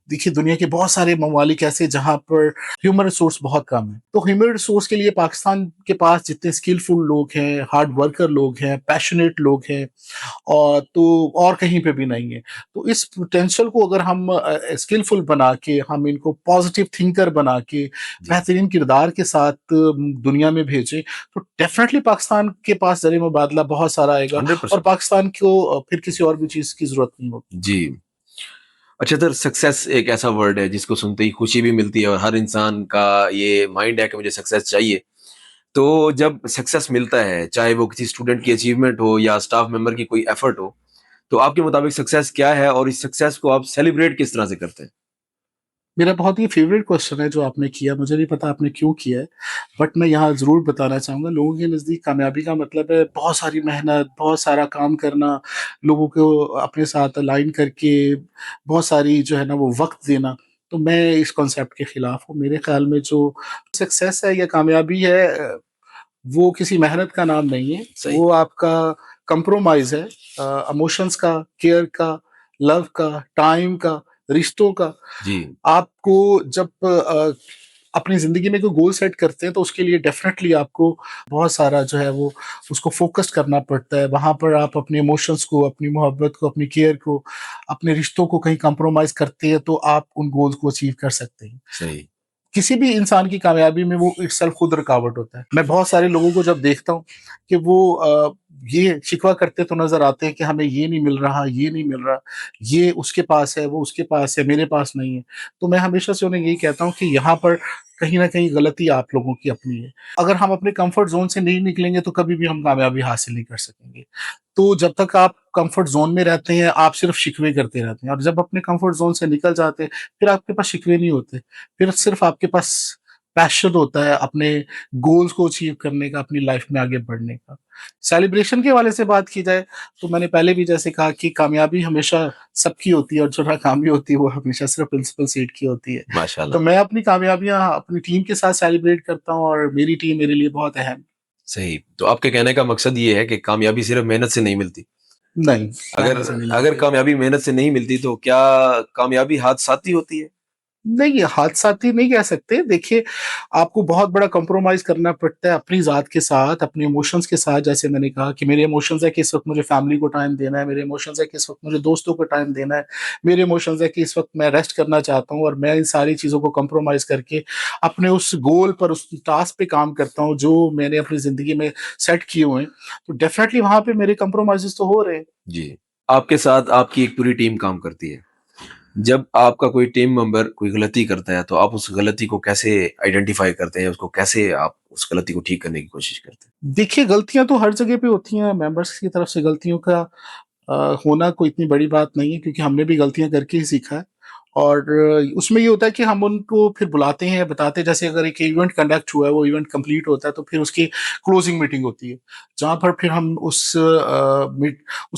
देखिए, दुनिया के बहुत सारे ममालिक ऐसे जहाँ पर ह्यूमन रिसोर्स बहुत कम है, तो ह्यूमन रिसोर्स के लिए पाकिस्तान के पास जितने स्किलफुल लोग हैं, हार्ड वर्कर लोग हैं, पैशनेट लोग हैं, और कहीं पे भी नहीं है। तो इस पोटेंशियल को अगर हम स्किलफुल बना के, हम इनको पॉजिटिव थिंकर बना के, जी। बेहतरीन किरदार के साथ दुनिया में भेजें, तो डेफिनेटली पाकिस्तान के पास ज़रिए मुबादला बहुत सारा आएगा, और 100%। पाकिस्तान को फिर किसी और भी चीज़ की ज़रूरत नहीं होगी। जी। अच्छा सर, सक्सेस एक ऐसा वर्ड है जिसको सुनते ही खुशी भी मिलती है और हर इंसान का ये माइंड है कि मुझे सक्सेस चाहिए। तो जब सक्सेस मिलता है, चाहे वो किसी स्टूडेंट की अचीवमेंट हो या स्टाफ मेंबर की कोई एफर्ट हो, तो आपके मुताबिक सक्सेस क्या है और इस सक्सेस को आप सेलिब्रेट किस तरह से करते हैं? मेरा बहुत ही फेवरेट क्वेश्चन है जो आपने किया, मुझे नहीं पता आपने क्यों किया है, बट मैं यहाँ ज़रूर बताना चाहूँगा। लोगों के नज़दीक कामयाबी का मतलब है बहुत सारी मेहनत, बहुत सारा काम करना, लोगों को अपने साथ अलाइन करके बहुत सारी जो है ना वो वक़्त देना। तो मैं इस कॉन्सेप्ट के खिलाफ हूँ। मेरे ख़्याल में जो सक्सेस है या कामयाबी है, वो किसी मेहनत का नाम नहीं है, सही। वो आपका कंप्रोमाइज़ है, इमोशंस का, केयर का, लव का, टाइम का, रिश्तों का। जी। आपको जब अपनी ज़िंदगी में कोई गोल सेट करते हैं तो उसके लिए डेफ़िनेटली आपको बहुत सारा जो है वो उसको फ़ोकस्ड करना पड़ता है। वहाँ पर आप अपने इमोशंस को, अपनी मोहब्बत को, अपनी केयर को, अपने रिश्तों को कहीं कंप्रोमाइज़ करते हैं तो आप उन गोल्स को अचीव कर सकते हैं। सही। किसी भी इंसान की कामयाबी में वो इटसेल्फ खुद रुकावट होता है। मैं बहुत सारे लोगों को जब देखता हूँ कि वो ये शिकवा करते तो नज़र आते हैं कि हमें ये नहीं मिल रहा, ये नहीं मिल रहा, ये उसके पास है, वो उसके पास है, मेरे पास नहीं है। तो मैं हमेशा से उन्हें यही कहता हूँ कि यहाँ पर कहीं न कहीं गलती आप लोगों की अपनी है। अगर हम अपने कम्फर्ट ज़ोन से नहीं निकलेंगे तो कभी भी हम कामयाबी हासिल नहीं कर सकेंगे। तो जब तक आप कम्फर्ट ज़ोन में रहते हैं, आप सिर्फ़ शिकवे करते रहते हैं, और जब अपने कम्फर्ट ज़ोन से निकल जाते हैं, फिर आपके पास शिकवे नहीं होते। फिर सिर्फ आपके पास पैशन होता है अपने गोल्स को अचीव करने का, अपनी लाइफ में आगे बढ़ने का। सेलिब्रेशन के हवाले से बात की जाए, तो मैंने पहले भी जैसे कहा कि कामयाबी हमेशा सबकी होती है और जो नाकामी होती है वो हमेशा सिर्फ प्रिंसिपल सीट की होती है। तो माशाल्लाह। मैं अपनी कामयाबियाँ अपनी टीम के साथ सेलिब्रेट करता हूँ और मेरी टीम मेरे लिए बहुत अहम। सही। तो आपके कहने का मकसद ये है कि कामयाबी सिर्फ मेहनत से नहीं मिलती। नहीं, अगर मेहनत से नहीं अगर मिलती। कामयाबी मेहनत से नहीं मिलती तो क्या कामयाबी हाथ साथ ही होती है? नहीं, ये हाथ-साथ ही नहीं कह सकते। देखिए, आपको बहुत बड़ा कॉम्प्रोमाइज़ करना पड़ता है अपनी ज़ात के साथ, अपने इमोशंस के साथ। जैसे मैंने कहा कि मेरे इमोशंस है कि इस वक़्त मुझे फैमिली को टाइम देना है, मेरे इमोशंस है कि इस वक़्त मुझे दोस्तों को टाइम देना है, मेरे इमोशंस है कि इस वक़्त मैं रेस्ट करना चाहता हूँ, और मैं इन सारी चीज़ों को कॉम्प्रोमाइज़ करके अपने उस गोल पर, उस टास्क पे काम करता हूँ, जो मैंने अपनी ज़िंदगी में सेट किए हुए हैं। तो डेफ़िनेटली वहाँ पे मेरे कॉम्प्रोमाइज़ेज़ तो हो रहे हैं। जी। आपके साथ आपकी एक पूरी टीम काम करती है। जब आपका कोई टीम मेंबर कोई गलती करता है तो आप उस गलती को कैसे आइडेंटिफाई करते हैं? उसको कैसे आप उस गलती को ठीक करने की कोशिश करते हैं? देखिए, गलतियाँ तो हर जगह पे होती हैं, मेंबर्स की तरफ से गलतियों का होना कोई इतनी बड़ी बात नहीं है, क्योंकि हमने भी गलतियाँ करके ही सीखा है। और उसमें ये होता है कि हम उनको फिर बुलाते हैं, बताते हैं। जैसे अगर एक इवेंट कंडक्ट हुआ है, वो इवेंट कंप्लीट होता है, तो फिर उसकी क्लोजिंग मीटिंग होती है, जहाँ पर फिर हम उस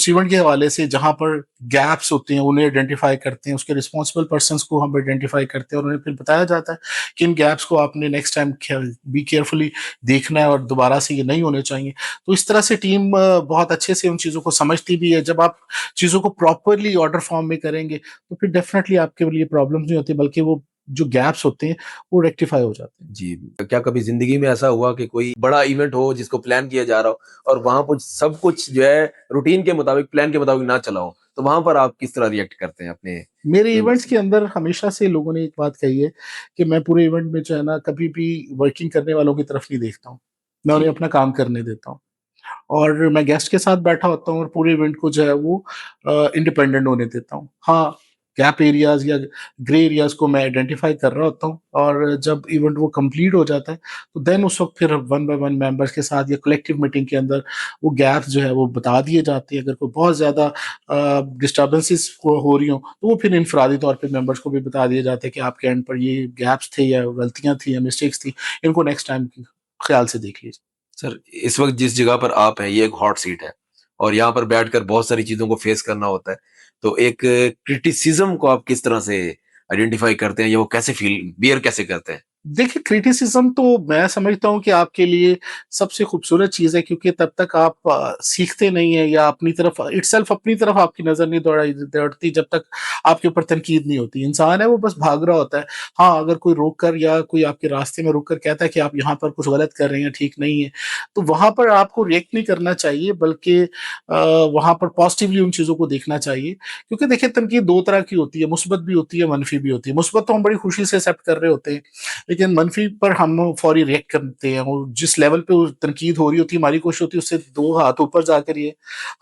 इवेंट के हवाले से जहाँ पर गैप्स होते हैं उन्हें आइडेंटिफाई करते हैं, उसके रिस्पॉन्सिबल पर्सन्स को हम आइडेंटिफाई करते हैं, और उन्हें फिर बताया जाता है कि इन गैप्स को आपने नेक्स्ट टाइम बी केयरफुली देखना है और दोबारा से ये नहीं होने चाहिए। तो इस तरह से टीम बहुत अच्छे से उन चीज़ों को समझती भी है। जब आप चीज़ों को प्रॉपरली ऑर्डर फॉर्म में करेंगे तो फिर डेफ़िनेटली आपके लिए प्रॉब्लम्स नहीं होती, बल्कि वो जो गैप्स होते हैं वो रेक्टिफ़ाई हो जाते हैं। जी। क्या कभी ज़िंदगी में ऐसा हुआ कि कोई बड़ा इवेंट हो जिसको प्लान किया जा रहा हो और वहाँ कुछ सब कुछ जो है रूटीन के मुताबिक, प्लान के मुताबिक ना चला हो, तो वहाँ पर आप किस तरह रिएक्ट करते हैं अपने मेरे मेंबर्स इवेंट्स के के साथ? अंदर हमेशा से लोगों ने एक बात कही है कि मैं पूरे इवेंट में जो है ना कभी भी वर्किंग करने वालों की तरफ नहीं देखता हूँ। मैं उन्हें जी। अपना काम करने देता हूँ। और मैं गेस्ट के साथ बैठा होता हूँ और पूरे इवेंट को जो है वो इंडिपेंडेंट होने देता हूँ। हाँ, गैप एरियाज़ या ग्रे एरियाज़ को मैं आइडेंटिफ़ाई कर रहा होता हूँ और जब इवेंट वो कंप्लीट हो जाता है, तो देन उस वक़्त फिर वन बाय वन मेंबर्स के साथ या कलेक्टिव मीटिंग के अंदर वो गैप्स जो है वो बता दिए जाते हैं। अगर कोई बहुत ज़्यादा डिस्टर्बेंसेस हो रही हों, तो वो फिर इनफरादी तौर पे मेंबर्स को भी बता दिए जाते हैं कि आपके एंड पर ये गैप्स थे या गलतियाँ थी या मिस्टेक्स थी, इनको नेक्स्ट टाइम ख़्याल से देख लीजिए। सर, इस वक्त जिस जगह पर आप हैं, ये एक हॉट सीट है और यहाँ पर बैठकर बहुत सारी चीजों को फेस करना होता है। तो एक क्रिटिसिज्म को आप किस तरह से आइडेंटिफाई करते हैं या वो कैसे फील बियर कैसे करते हैं? देखिए, क्रिटिसिज़्म तो मैं समझता हूँ कि आपके लिए सबसे खूबसूरत चीज़ है, क्योंकि तब तक आप सीखते नहीं हैं या अपनी तरफ इटसेल्फ अपनी तरफ आपकी नज़र नहीं दौड़ती जब तक आपके ऊपर तनकीद नहीं होती। इंसान है वो बस भाग रहा होता है। हाँ, अगर कोई रोक कर या कोई आपके रास्ते में रुक कर कहता है कि आप यहाँ पर कुछ गलत कर रहे हैं, ठीक नहीं है, तो वहाँ पर आपको रिएक्ट नहीं करना चाहिए, बल्कि वहाँ पर पॉज़िटिवली उन चीज़ों को देखना चाहिए। क्योंकि देखिए, तनकीद 2 तरह की होती है, मुस्बत भी होती है, मनफ़ी भी होती है। मुस्बत तो हम बड़ी खुशी से एक्सेप्ट कर रहे होते हैं, लेकिन मनफ़ी पर हम फ़ौरी रिएक्ट करते हैं और जिस लेवल पे वो तनकीद हो रही होती है, हमारी कोशिश होती है उससे 2 हाथ ऊपर जाकर ये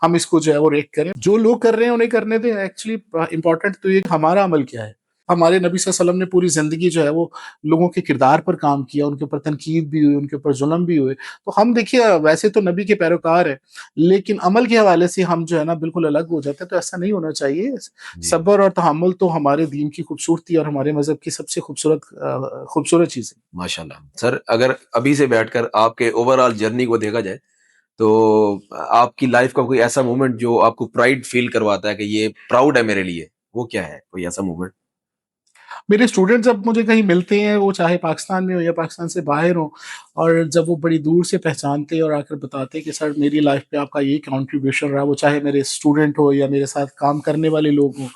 हम इसको जो है वो रिएक्ट करें। जो लोग कर रहे हैं उन्हें करने दें। एक्चुअली इम्पोर्टेंट तो ये कि हमारा अमल क्या है? हमारे नबी सल्लल्लाहु अलैहि वसल्लम ने पूरी ज़िंदगी जो है वो लोगों के किरदार पर काम किया, उनके ऊपर तनकीद भी हुई, उनके ऊपर ज़ुल्म भी हुए। तो हम देखिए, वैसे तो नबी के पैरोकार हैं, लेकिन अमल के हवाले से हम जो है ना बिल्कुल अलग हो जाते हैं, तो ऐसा नहीं होना चाहिए। जी, सब्र और तहम्मुल तो हमारे दीन की खूबसूरती और हमारे मज़हब की सबसे खूबसूरत चीज़ है। माशाल्लाह। सर, अगर अभी से बैठकर आपके ओवरऑल जर्नी को देखा जाए, तो आपकी लाइफ का कोई ऐसा मोमेंट जो आपको प्राइड फील करवाता है कि ये प्राउड है मेरे लिए, वो क्या है? कोई ऐसा मोमेंट? मेरे स्टूडेंट जब मुझे कहीं मिलते हैं, वो चाहे पाकिस्तान में हो या पाकिस्तान से बाहर हो, और जब वो बड़ी दूर से पहचानते हैं और आकर बताते हैं कि सर मेरी लाइफ पे आपका ये कंट्रीब्यूशन रहा, वो चाहे मेरे स्टूडेंट हो या मेरे साथ काम करने वाले लोग हों।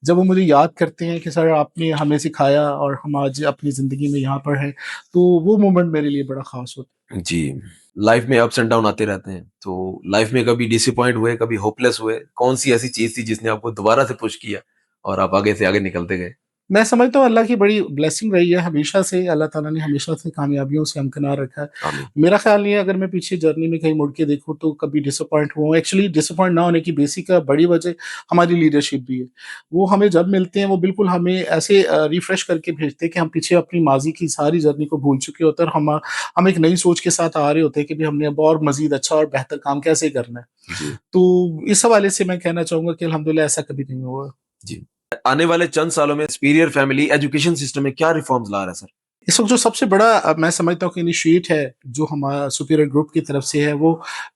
जब वो मुझे याद करते हैं कि सर आपने हमें सिखाया और हम आज अपनी ज़िंदगी में यहाँ पर हैं, तो वो मोमेंट मेरे लिए बड़ा ख़ास होता है। जी। लाइफ में अप्स एंड डाउन आते रहते हैं। तो लाइफ में कभी डिसअपॉइंट हुए, कभी होपलेस हुए? कौन-सी ऐसी चीज़ थी जिसने आपको दोबारा से पुश किया और आप आगे से आगे निकलते गए? मैं समझता हूँ अल्लाह की बड़ी ब्लेसिंग रही है हमेशा से, अल्लाह ताला ने हमेशा से कामयाबियों से हमकिनार रखा है। आमीन। मेरा ख़्याल नहीं है, अगर मैं पीछे जर्नी में कहीं मुड़ के देखूँ तो कभी डिसअपॉइंट हुआ हूँ। एक्चुअली डिसअपॉइंट ना होने की बेसिक बड़ी वजह हमारी लीडरशिप भी है। वो हमें जब मिलते हैं वो बिल्कुल हमें ऐसे रिफ्रेश करके भेजते हैं कि हम पीछे अपनी माज़ी की सारी जर्नी को भूल चुके होते हैं और हम एक नई सोच के साथ आ रहे होते हैं कि भई हमने अब और मज़ीद अच्छा और बेहतर काम कैसे करना है। जी, तो इस हवाले से मैं कहना चाहूँगा कि अल्हम्दुलिल्लाह ऐसा कभी नहीं हुआ। जी। आने वाले चंद सालों में सुपीरियर फैमिली एजुकेशन सिस्टम में क्या रिफॉर्म्स ला रहा है सर? इस वक़्त जो सबसे बड़ा मैं समझता हूँ कि इनिशिएट है, जो हमारा सुपीरियर ग्रुप की तरफ से है, वो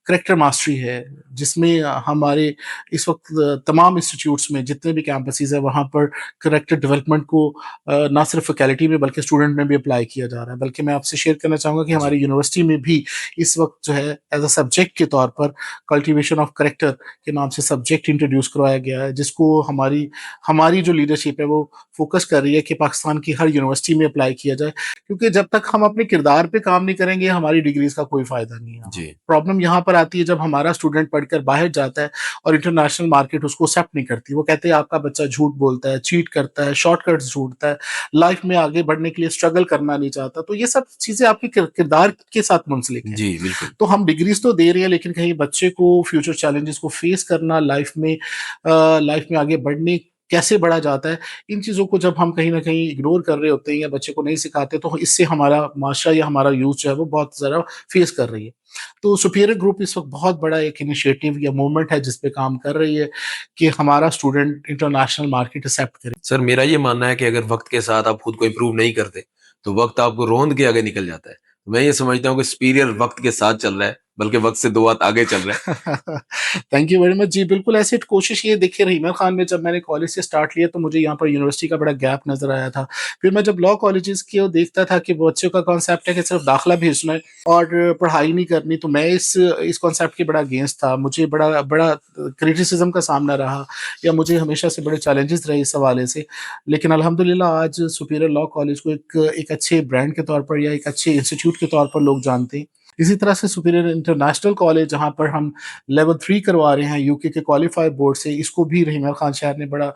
करैक्टर मास्टरी है, जिसमें हमारे इस वक़्त तमाम इंस्टीट्यूट्स में जितने भी कैंपसेज़ हैं, वहाँ पर करैक्टर डेवलपमेंट को ना सिर्फ़ फैकल्टी में बल्कि स्टूडेंट में भी अप्लाई किया जा रहा है। बल्कि मैं आपसे शेयर करना चाहूँगा कि जी, हमारी यूनिवर्सिटी में भी इस वक़्त जो है एज़ अ सब्जेक्ट के तौर पर कल्टीवेशन ऑफ करैक्टर के नाम से सब्जेक्ट इंट्रोड्यूस करवाया गया है, जिसको हमारी हमारी जो लीडरशिप है, वो फ़ोकस कर रही है कि पाकिस्तान की हर यूनिवर्सिटी में अप्लाई किया जाए। क्योंकि जब तक हम अपने किरदार पे काम नहीं करेंगे, हमारी डिग्रीज़ का कोई फ़ायदा नहीं है। जी, प्रॉब्लम यहाँ पर आती है जब हमारा स्टूडेंट पढ़कर बाहर जाता है और इंटरनेशनल मार्केट उसको एक्सेप्ट नहीं करती। वो कहते हैं आपका बच्चा झूठ बोलता है, चीट करता है, शॉर्टकट्स ढूँढता है, लाइफ़ में आगे बढ़ने के लिए स्ट्रगल करना नहीं चाहता। तो ये सब चीज़ें आपके किरदार के साथ मुंसलिक हैं। जी, बिल्कुल। तो हम डिग्रीज़ तो दे रहे हैं, लेकिन कहीं बच्चे को फ्यूचर चैलेंजेस को फेस करना, लाइफ़ में आगे बढ़ने कैसे बढ़ा जाता है, इन चीज़ों को जब हम कहीं न कहीं इग्नोर कर रहे होते हैं या बच्चे को नहीं सिखाते, तो इससे हमारा माशरा या हमारा यूथ जो है वो बहुत ज़्यादा फेस कर रही है। तो सुपीरियर ग्रुप इस वक़्त बहुत बड़ा एक इनिशिएटिव या मूवमेंट है जिस पे काम कर रही है कि हमारा स्टूडेंट इंटरनेशनल मार्केट एक्सेप्ट करे। सर, मेरा ये मानना है कि अगर वक़्त के साथ आप खुद को इम्प्रूव नहीं करते, तो वक़्त आपको रौंद के आगे निकल जाता है। मैं ये समझता हूँ कि सुपीरियर वक़्त के साथ चल रहा है, बल्कि वक़्त से 2 हाथ आगे चल रहा है। Thank you very much. जी, बिल्कुल ऐसी कोशिश ये देखिए रहीमा खान में जब मैंने कॉलेज से स्टार्ट लिया तो मुझे यहाँ पर यूनिवर्सिटी का बड़ा गैप नज़र आया था। फिर मैं जब लॉ कॉलेजेस की ओर देखता था कि बच्चों का कॉन्सेप्ट है कि सिर्फ दाखिला भेजना है और पढ़ाई नहीं करनी, तो मैं इस कॉन्सेप्ट के बड़ा अगेंस्ट था। मुझे बड़ा बड़ा क्रिटिसिज़्म का सामना रहा या मुझे हमेशा से बड़े चैलेंजेस रहे इस हवाले से। लेकिन अल्हम्दुलिल्लाह आज सुपीरियर लॉ कॉलेज को एक अच्छे ब्रांड के तौर पर या एक अच्छे इंस्टीट्यूट के तौर पर लोग जानते हैं। इसी तरह से सुपीरियर इंटरनेशनल कॉलेज जहाँ पर हम लेवल 3 करवा रहे हैं यूके के क्वालिफाइड बोर्ड से, इसको भी रहीमा खान शहर ने बड़ा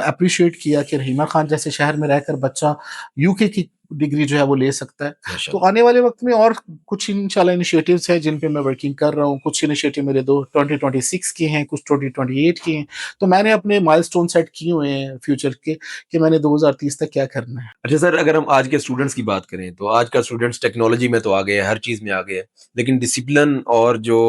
एप्रिशिएट किया कि रहीमा खान जैसे शहर में रहकर बच्चा यूके की डिग्री जो है वो ले सकता है। तो माशाल्लाह। आने वाले वक्त में और कुछ इंशाल्लाह इनिशिएटिव्स हैं जिन पे मैं वर्किंग कर रहा हूँ। कुछ इनिशिएटिव मेरे दो 2026 के हैं, कुछ 2028 के हैं। तो मैंने अपने माइलस्टोन सेट किए हुए हैं फ्यूचर के कि मैंने 2030 तक क्या करना है। अच्छा सर, अगर हम आज के स्टूडेंट्स की बात करें तो आज का स्टूडेंट्स टेक्नोलॉजी में तो आ गए हैं, हर चीज में आ गए हैं, लेकिन डिसिप्लिन और जो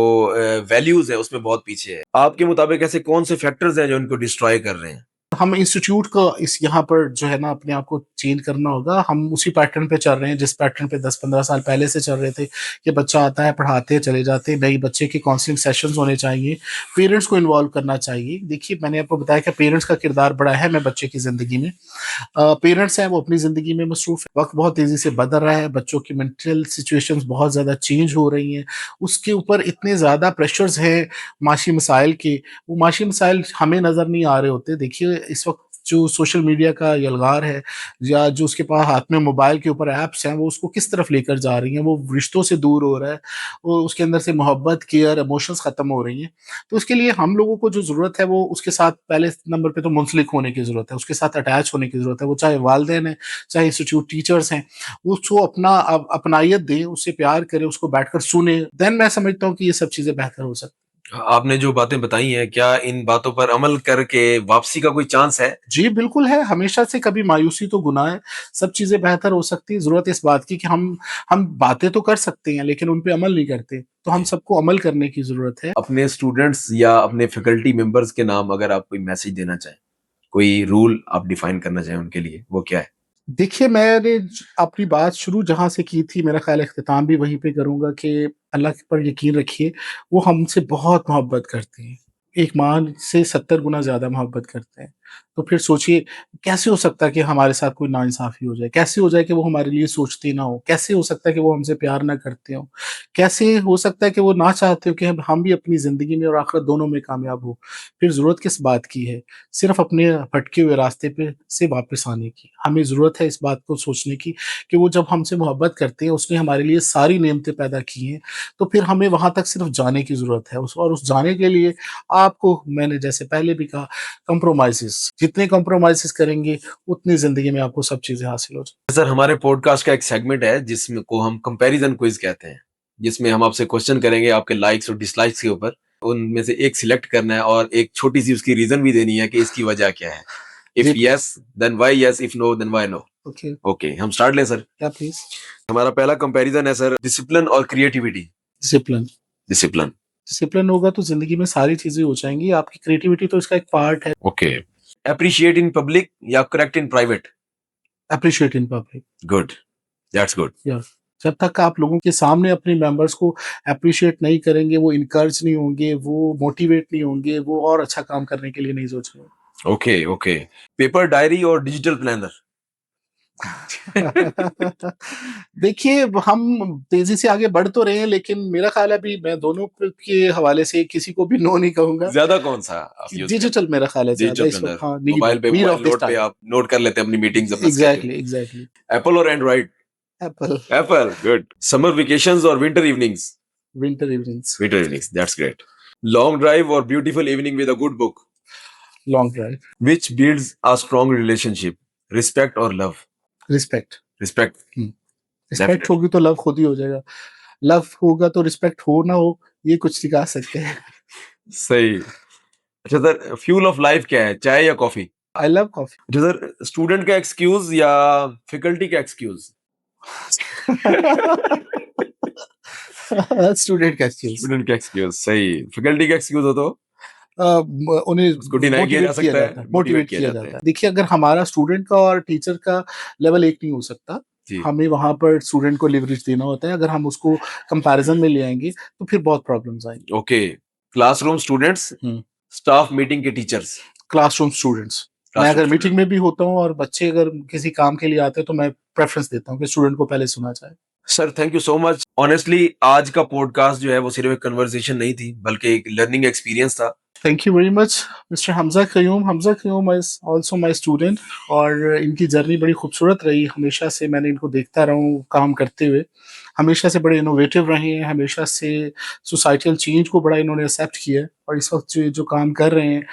वैल्यूज है उसमें बहुत पीछे है। आपके मुताबिक ऐसे कौन से फैक्टर्स हैं जो इनको डिस्ट्रॉय कर रहे हैं? हम इंस्टीट्यूट का इस यहाँ पर जो है ना अपने आप को चेंज करना होगा। हम उसी पैटर्न पे चल रहे हैं जिस पैटर्न पे 10-15 साल पहले से चल रहे थे कि बच्चा आता है, पढ़ाते हैं, चले जाते हैं। नहीं, बच्चे के काउंसलिंग सेशंस होने चाहिए, पेरेंट्स को इन्वॉल्व करना चाहिए। देखिए, मैंने आपको बताया कि पेरेंट्स का किरदार बड़ा है मैं बच्चे की ज़िंदगी में। पेरेंट्स हैं वो अपनी ज़िंदगी में मसरूफ़ है। वक़्त बहुत तेज़ी से बदल रहा है, बच्चों की मेंटल सिचुएशंस बहुत ज़्यादा चेंज हो रही हैं। उसके ऊपर इतने ज़्यादा प्रेशर्स हैं माशी मसाइल के, वो माशी मसाइल हमें नज़र नहीं आ रहे होते। देखिए, इस वक़्त जो सोशल मीडिया का यलगार है या जो उसके पास हाथ में मोबाइल के ऊपर ऐप्स हैं, वो उसको किस तरफ लेकर जा रही हैं। वो रिश्तों से दूर हो रहा है, वो उसके अंदर से मोहब्बत, केयर, इमोशंस ख़त्म हो रही हैं। तो उसके लिए हम लोगों को जो ज़रूरत है वो उसके साथ पहले नंबर पे तो मुंसलिक होने की ज़रूरत है, उसके साथ अटैच होने की ज़रूरत है। वो चाहे वालिदैन हैं, चाहे इंस्टीट्यूट टीचर्स हैं, उसको अपना अपनायत दें, उससे प्यार करें, उसको बैठकर सुनें। देन मैं समझता हूँ कि ये सब चीज़ें बेहतर हो सकती हैं। आपने जो बातें बताई हैं, क्या इन बातों पर अमल करके वापसी का कोई चांस है? जी, बिल्कुल है। हमेशा से कभी मायूसी तो गुनाह है। सब चीज़ें बेहतर हो सकती हैं। ज़रूरत इस बात की कि हम बातें तो कर सकते हैं, लेकिन उन पे अमल नहीं करते। तो हम जी। सबको अमल करने की ज़रूरत है। अपने स्टूडेंट्स या अपने फैकल्टी मेंबर्स के नाम अगर आप कोई मैसेज देना चाहें, कोई रूल आप डिफाइन करना चाहें उनके लिए, वो क्या है? देखिए, मैंने अपनी बात शुरू जहाँ से की थी, मेरा ख़्याल है इख्तिताम भी वहीं पे करूँगा कि अल्लाह पर यकीन रखिए, वो हमसे बहुत मोहब्बत करते हैं। एक माँ से 70 गुना ज़्यादा मोहब्बत करते हैं। तो फिर सोचिए, कैसे हो सकता है कि हमारे साथ कोई नाइंसाफ़ी हो जाए? कैसे हो जाए कि वो हमारे लिए सोचते ना हों? कैसे हो सकता है कि वो हमसे प्यार ना करते हों? कैसे हो सकता है कि वो ना चाहते हो कि हम भी अपनी ज़िंदगी में और आखिरत दोनों में कामयाब हों? फिर ज़रूरत किस बात की है? सिर्फ़ अपने भटके हुए रास्ते पे से वापस आने की। हमें ज़रूरत है इस बात को सोचने की कि वो जब हमसे मोहब्बत करते हैं, उसने हमारे लिए सारी नेमतें पैदा की हैं, तो फिर हमें वहाँ तक सिर्फ़ जाने की ज़रूरत है। उस जाने के लिए आपको, मैंने जैसे पहले भी कहा, कंप्रोमाइज़ेज़, जितने कंप्रोमाइज़ेज़ करेंगे, उतनी ज़िंदगी में आपको सब चीज़ें हासिल हो जाएँ। सर, हमारे पॉडकास्ट का एक सेगमेंट है जिसमें को हम कंपैरिजन क्विज कहते हैं, जिसमें हम आपसे क्वेश्चन करेंगे आपके लाइक्स और डिसलाइक्स के ऊपर। उनमें से एक सिलेक्ट करना है और एक छोटी सी उसकी रीजन भी देनी है कि इसकी वजह क्या है। इफ जी, please. Yes then why yes, if no then why no. Okay, okay, हम स्टार्ट लें सर। या प्लीज़? हमारा पहला कंपैरिजन है सर, डिसिप्लिन और क्रिएटिविटी। डिसिप्लिन। डिसिप्लिन। डिसिप्लिन होगा तो ज़िंदगी में सारी चीज़ें हो जाएँगी। आपकी क्रिएटिविटी तो इसका एक पार्ट है। ओके। अप्रिशिएट इन पब्लिक या correct in private? Appreciate in public. Good, that's good. या जब तक आप लोगों के सामने अपने मेंबर्स को एप्रिशिएट नहीं करेंगे, वो इनकरेज नहीं होंगे, वो मोटिवेट नहीं होंगे, वो और अच्छा काम करने के लिए नहीं सोचेंगे। Okay, okay. पेपर डायरी और डिजिटल प्लानर? देखिए, हम तेज़ी से आगे बढ़ तो रहे हैं, लेकिन मेरा ख़्याल है अभी मैं दोनों के हवाले से किसी को भी नो नहीं कहूँगा। ज्यादा कौन सा आप कि यूज करते डिजिटल मेरा ख़्याल है हैं? ज़्यादा डिजिटल इस वक़्त, प्लानर। हाँ, नीड है, need mobile of this note पे टाइम। आप नोट कर लेते हैं अपनी मीटिंग्स, अपना स्केड्यूल। Exactly, exactly. एप्पल और Android? Apple. Apple, good. Summer vacations और winter evenings? Winter evenings. Winter evenings, that's great. Long drive और beautiful evening with a good book? Long drive. Which builds a strong relationship, respect और love? Respect. Respect, हुँ। Respect definitely. होगी तो love खुद ही हो जाएगा। Love होगा तो रिस्पेक्ट हो ना हो, ये कुछ सिखा सकते हैं। सही। अच्छा सर, फ्यूल ऑफ लाइफ क्या है, चाय या कॉफी? I love coffee. अच्छा सर, स्टूडेंट का एक्सक्यूज या फैकल्टी का एक्सक्यूज? स्टूडेंट का एक्सक्यूज़। स्टूडेंट का एक्सक्यूज सही। फैकल्टी का एक्सक्यूज हो तो उन्हें उसको डिनाई किया जा मोटिवेट किया सकता जाता है, है, मोटिवेट मोटिवेट किया किया जाता है। जाता है। देखिए, अगर हमारा स्टूडेंट का और टीचर का लेवल एक नहीं हो सकता, जी। हमें वहाँ पर स्टूडेंट को लिवरेज देना होता है। अगर हम उसको कंपैरिज़न में ले आएँगे, तो फिर बहुत प्रॉब्लम्स आएँगी। ओके। क्लासरूम स्टूडेंट्स, हुँ। स्टाफ मीटिंग के टीचर्स? Classroom students. मैं क्लासरूम अगर मीटिंग स्टूडेंट। में भी होता हूँ और बच्चे अगर किसी काम के लिए आते हैं, तो मैं प्रेफ़रेंस देता हूँ कि स्टूडेंट को पहले सुना जाए। Sir thank you so much. Honestly आज का पॉडकास्ट जो है वो सिर्फ एक कन्वर्सेशन नहीं थी, बल्कि एक लर्निंग एक्सपीरियंस था। Thank you very much mister Hamza Qayyum. Hamza Qayyum is also my student और इनकी जर्नी बड़ी खूबसूरत रही। हमेशा से मैंने इनको देखता रहा हूँ काम करते हुए। हमेशा से बड़े इनोवेटिव रहे हैं, हमेशा से सोसाइटल चेंज को बड़ा इन्होंने एक्सेप्ट किया है और इस वक़्त जो ये जो काम कर रहे हैं,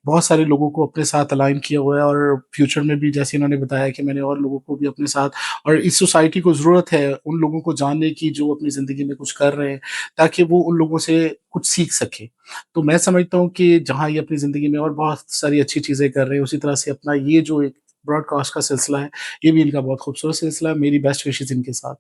बहुत सारे लोगों को अपने साथ अलाइन किया हुआ है और फ्यूचर में भी जैसे इन्होंने बताया कि मैंने और लोगों को भी अपने साथ और इस सोसाइटी को ज़रूरत है उन लोगों को जानने की जो अपनी ज़िंदगी में कुछ कर रहे हैं, ताकि वो उन लोगों से कुछ सीख सकें। तो मैं समझता हूँ कि जहाँ ये अपनी ज़िंदगी में और बहुत सारी अच्छी चीज़ें कर रहे हैं, उसी तरह से अपना ये जो एक ब्रॉडकास्ट का सिलसिला है, ये भी इनका बहुत खूबसूरत सिलसिला है। मेरी बेस्ट विशेज़ इनके साथ।